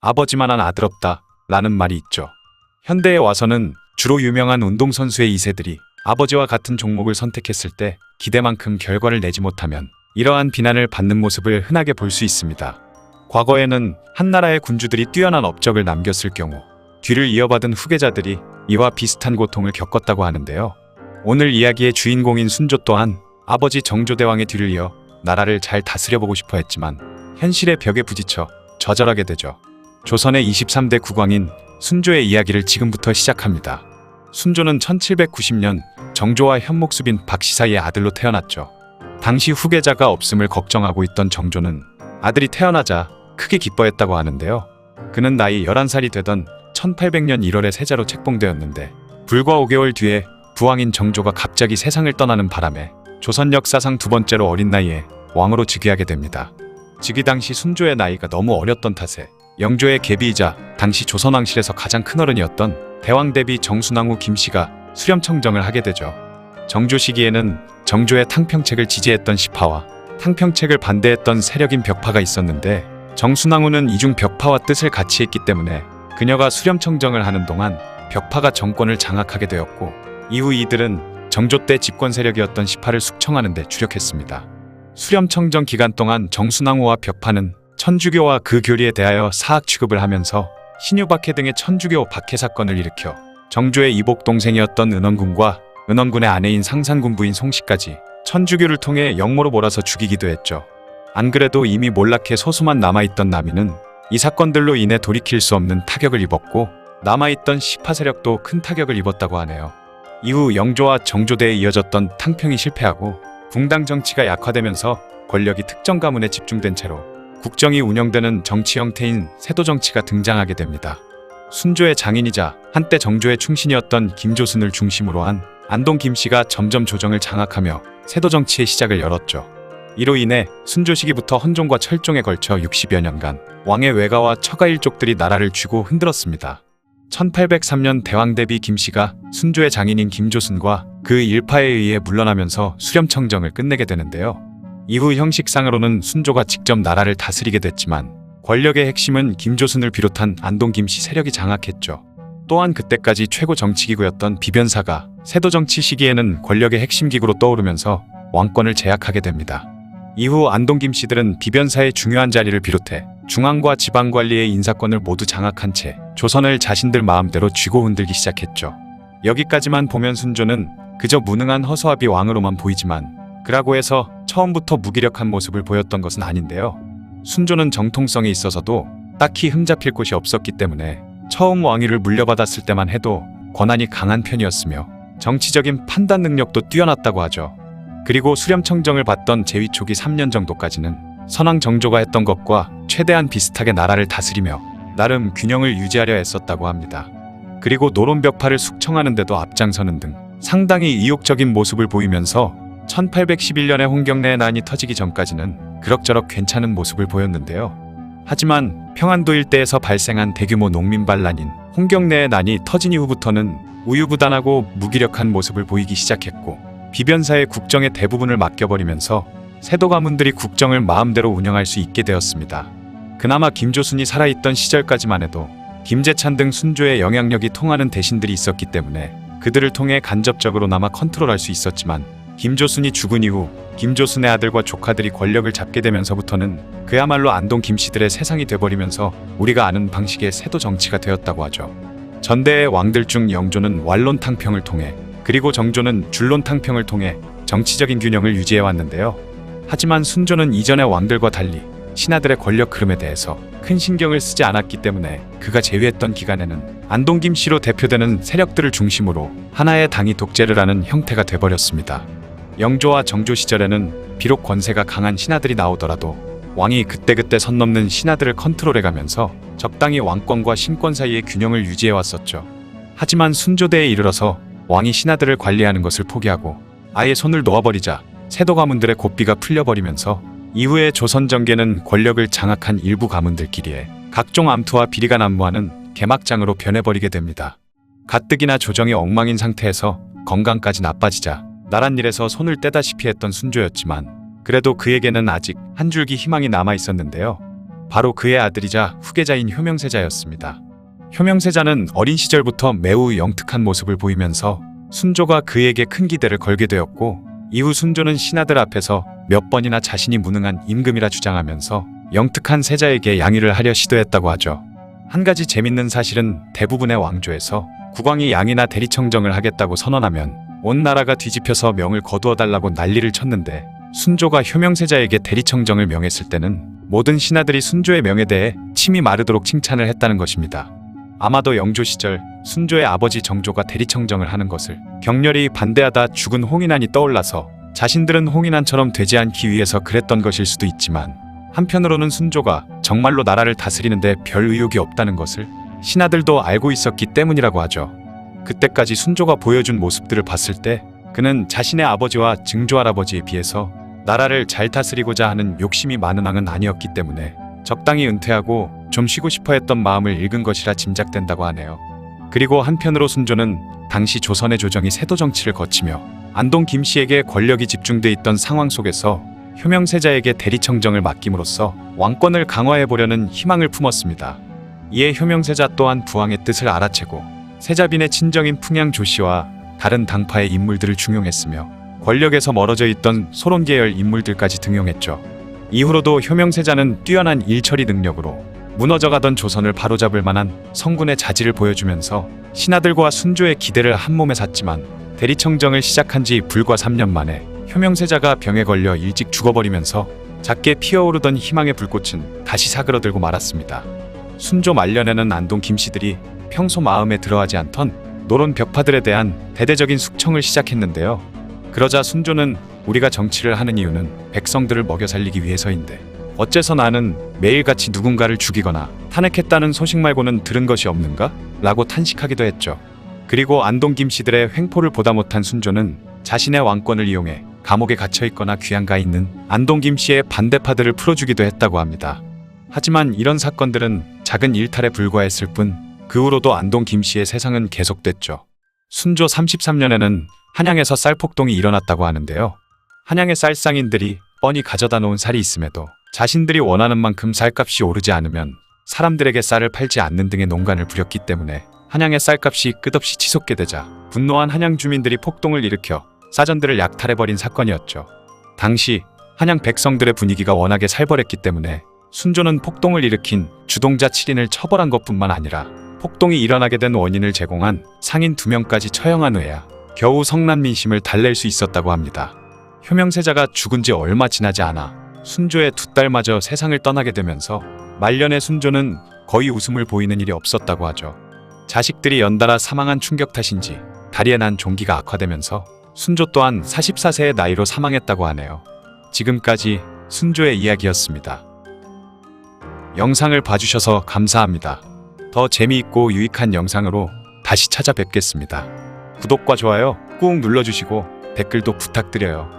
아버지만한 아들 없다 라는 말이 있죠. 현대에 와서는 주로 유명한 운동선수의 2세들이 아버지와 같은 종목을 선택했을 때 기대만큼 결과를 내지 못하면 이러한 비난을 받는 모습을 흔하게 볼 수 있습니다. 과거에는 한 나라의 군주들이 뛰어난 업적을 남겼을 경우 뒤를 이어받은 후계자들이 이와 비슷한 고통을 겪었다고 하는데요. 오늘 이야기의 주인공인 순조 또한 아버지 정조대왕의 뒤를 이어 나라를 잘 다스려보고 싶어 했지만 현실의 벽에 부딪혀 좌절하게 되죠. 조선의 23대 국왕인 순조의 이야기를 지금부터 시작합니다. 순조는 1790년 정조와 현목수빈 박시사의 아들로 태어났죠. 당시 후계자가 없음을 걱정하고 있던 정조는 아들이 태어나자 크게 기뻐했다고 하는데요. 그는 나이 11살이 되던 1800년 1월에 세자로 책봉되었는데 불과 5개월 뒤에 부왕인 정조가 갑자기 세상을 떠나는 바람에 조선 역사상 두 번째로 어린 나이에 왕으로 즉위하게 됩니다. 즉위 당시 순조의 나이가 너무 어렸던 탓에 영조의 계비이자 당시 조선왕실에서 가장 큰어른이었던 대왕대비 정순왕후 김씨가 수렴청정을 하게 되죠. 정조 시기에는 정조의 탕평책을 지지했던 시파와 탕평책을 반대했던 세력인 벽파가 있었는데 정순왕후는 이중 벽파와 뜻을 같이 했기 때문에 그녀가 수렴청정을 하는 동안 벽파가 정권을 장악하게 되었고 이후 이들은 정조 때 집권 세력이었던 시파를 숙청하는 데 주력했습니다. 수렴청정 기간 동안 정순왕후와 벽파는 천주교와 그 교리에 대하여 사학 취급을 하면서 신유박해 등의 천주교 박해 사건을 일으켜 정조의 이복 동생이었던 은원군과 은원군의 아내인 상산군 부인 송씨까지 천주교를 통해 역모로 몰아서 죽이기도 했죠. 안 그래도 이미 몰락해 소수만 남아있던 남이는 이 사건들로 인해 돌이킬 수 없는 타격을 입었고 남아있던 시파 세력도 큰 타격을 입었다고 하네요. 이후 영조와 정조대에 이어졌던 탕평이 실패하고 붕당 정치가 약화되면서 권력이 특정 가문에 집중된 채로 국정이 운영되는 정치 형태인 세도 정치가 등장하게 됩니다. 순조의 장인이자 한때 정조의 충신이었던 김조순을 중심으로 한 안동 김씨가 점점 조정을 장악하며 세도 정치의 시작을 열었죠. 이로 인해 순조 시기부터 헌종과 철종에 걸쳐 60여 년간 왕의 외가와 처가 일족들이 나라를 쥐고 흔들었습니다. 1803년 대왕대비 김씨가 순조의 장인인 김조순과 그 일파에 의해 물러나면서 수렴청정을 끝내게 되는데요. 이후 형식상으로는 순조가 직접 나라를 다스리게 됐지만 권력의 핵심은 김조순을 비롯한 안동 김씨 세력이 장악했죠. 또한 그때까지 최고 정치기구였던 비변사가 세도 정치 시기에는 권력의 핵심 기구로 떠오르면서 왕권을 제약하게 됩니다. 이후 안동 김씨들은 비변사의 중요한 자리를 비롯해 중앙과 지방관리의 인사권을 모두 장악한 채 조선을 자신들 마음대로 쥐고 흔들기 시작했죠. 여기까지만 보면 순조는 그저 무능한 허수아비 왕으로만 보이지만 그라고 해서 처음부터 무기력한 모습을 보였던 것은 아닌데요. 순조는 정통성에 있어서도 딱히 흠잡힐 곳이 없었기 때문에 처음 왕위를 물려받았을 때만 해도 권한이 강한 편이었으며 정치적인 판단 능력도 뛰어났다고 하죠. 그리고 수렴청정을 받던 제위 초기 3년 정도까지는 선왕 정조가 했던 것과 최대한 비슷하게 나라를 다스리며 나름 균형을 유지하려 애썼다고 합니다. 그리고 노론벽파를 숙청하는 데도 앞장서는 등 상당히 의욕적인 모습을 보이면서 1811년에 홍경래의 난이 터지기 전까지는 그럭저럭 괜찮은 모습을 보였는데요. 하지만 평안도 일대에서 발생한 대규모 농민 반란인 홍경래의 난이 터진 이후부터는 우유부단하고 무기력한 모습을 보이기 시작했고 비변사의 국정의 대부분을 맡겨버리면서 세도 가문들이 국정을 마음대로 운영할 수 있게 되었습니다. 그나마 김조순이 살아있던 시절까지만 해도 김재찬 등 순조의 영향력이 통하는 대신들이 있었기 때문에 그들을 통해 간접적으로나마 컨트롤할 수 있었지만 김조순이 죽은 이후 김조순의 아들과 조카들이 권력을 잡게 되면서부터는 그야말로 안동 김씨들의 세상이 돼버리면서 우리가 아는 방식의 세도 정치가 되었다고 하죠. 전대의 왕들 중 영조는 완론탕평을 통해 그리고 정조는 줄론탕평을 통해 정치적인 균형을 유지해왔는데요. 하지만 순조는 이전의 왕들과 달리 신하들의 권력 흐름에 대해서 큰 신경을 쓰지 않았기 때문에 그가 재위했던 기간에는 안동 김씨로 대표되는 세력들을 중심으로 하나의 당이 독재를 하는 형태가 돼버렸습니다. 영조와 정조 시절에는 비록 권세가 강한 신하들이 나오더라도 왕이 그때그때 선 넘는 신하들을 컨트롤해가면서 적당히 왕권과 신권 사이의 균형을 유지해왔었죠. 하지만 순조대에 이르러서 왕이 신하들을 관리하는 것을 포기하고 아예 손을 놓아버리자 세도 가문들의 고삐가 풀려버리면서 이후에 조선 정계는 권력을 장악한 일부 가문들끼리의 각종 암투와 비리가 난무하는 개막장으로 변해버리게 됩니다. 가뜩이나 조정이 엉망인 상태에서 건강까지 나빠지자 나랏일에서 손을 떼다시피 했던 순조였지만 그래도 그에게는 아직 한 줄기 희망이 남아 있었는데요. 바로 그의 아들이자 후계자인 효명세자였습니다. 효명세자는 어린 시절부터 매우 영특한 모습을 보이면서 순조가 그에게 큰 기대를 걸게 되었고, 이후 순조는 신하들 앞에서 몇 번이나 자신이 무능한 임금이라 주장하면서 영특한 세자에게 양위를 하려 시도했다고 하죠. 한 가지 재밌는 사실은 대부분의 왕조에서 국왕이 양이나 대리청정을 하겠다고 선언하면 온 나라가 뒤집혀서 명을 거두어달라고 난리를 쳤는데, 순조가 효명세자에게 대리청정을 명했을 때는 모든 신하들이 순조의 명에 대해 침이 마르도록 칭찬을 했다는 것입니다. 아마도 영조 시절 순조의 아버지 정조가 대리청정을 하는 것을 격렬히 반대하다 죽은 홍인환이 떠올라서 자신들은 홍인환처럼 되지 않기 위해서 그랬던 것일 수도 있지만, 한편으로는 순조가 정말로 나라를 다스리는데 별 의욕이 없다는 것을 신하들도 알고 있었기 때문이라고 하죠. 그때까지 순조가 보여준 모습들을 봤을 때 그는 자신의 아버지와 증조할아버지에 비해서 나라를 잘 다스리고자 하는 욕심이 많은 왕은 아니었기 때문에 적당히 은퇴하고 좀 쉬고 싶어 했던 마음을 읽은 것이라 짐작된다고 하네요. 그리고 한편으로 순조는 당시 조선의 조정이 세도 정치를 거치며 안동 김씨에게 권력이 집중돼 있던 상황 속에서 효명세자에게 대리청정을 맡김으로써 왕권을 강화해보려는 희망을 품었습니다. 이에 효명세자 또한 부왕의 뜻을 알아채고 세자빈의 친정인 풍양 조씨와 다른 당파의 인물들을 중용했으며 권력에서 멀어져 있던 소론계열 인물들까지 등용했죠. 이후로도 효명세자는 뛰어난 일처리 능력으로 무너져가던 조선을 바로잡을 만한 성군의 자질을 보여주면서 신하들과 순조의 기대를 한몸에 샀지만, 대리청정을 시작한 지 불과 3년 만에 효명세자가 병에 걸려 일찍 죽어버리면서 작게 피어오르던 희망의 불꽃은 다시 사그러들고 말았습니다. 순조 말년에는 안동 김씨들이 평소 마음에 들어하지 않던 노론 벽파들에 대한 대대적인 숙청을 시작했는데요. 그러자 순조는 우리가 정치를 하는 이유는 백성들을 먹여 살리기 위해서인데 어째서 나는 매일같이 누군가를 죽이거나 탄핵했다는 소식 말고는 들은 것이 없는가? 라고 탄식하기도 했죠. 그리고 안동 김씨들의 횡포를 보다 못한 순조는 자신의 왕권을 이용해 감옥에 갇혀있거나 귀양가 있는 안동 김씨의 반대파들을 풀어주기도 했다고 합니다. 하지만 이런 사건들은 작은 일탈에 불과했을 뿐 그 후로도 안동 김씨의 세상은 계속됐죠. 순조 33년에는 한양에서 쌀폭동이 일어났다고 하는데요. 한양의 쌀상인들이 뻔히 가져다 놓은 쌀이 있음에도 자신들이 원하는 만큼 쌀값이 오르지 않으면 사람들에게 쌀을 팔지 않는 등의 농간을 부렸기 때문에 한양의 쌀값이 끝없이 치솟게 되자 분노한 한양 주민들이 폭동을 일으켜 사전들을 약탈해버린 사건이었죠. 당시 한양 백성들의 분위기가 워낙에 살벌했기 때문에 순조는 폭동을 일으킨 주동자 7인을 처벌한 것뿐만 아니라 폭동이 일어나게 된 원인을 제공한 상인 2명까지 처형한 후에야 겨우 성난 민심을 달랠 수 있었다고 합니다. 효명세자가 죽은 지 얼마 지나지 않아 순조의 2딸마저 세상을 떠나게 되면서 말년의 순조는 거의 웃음을 보이는 일이 없었다고 하죠. 자식들이 연달아 사망한 충격 탓인지 다리에 난 종기가 악화되면서 순조 또한 44세의 나이로 사망했다고 하네요. 지금까지 순조의 이야기였습니다. 영상을 봐주셔서 감사합니다. 더 재미있고 유익한 영상으로 다시 찾아뵙겠습니다. 구독과 좋아요 꾹 눌러주시고 댓글도 부탁드려요.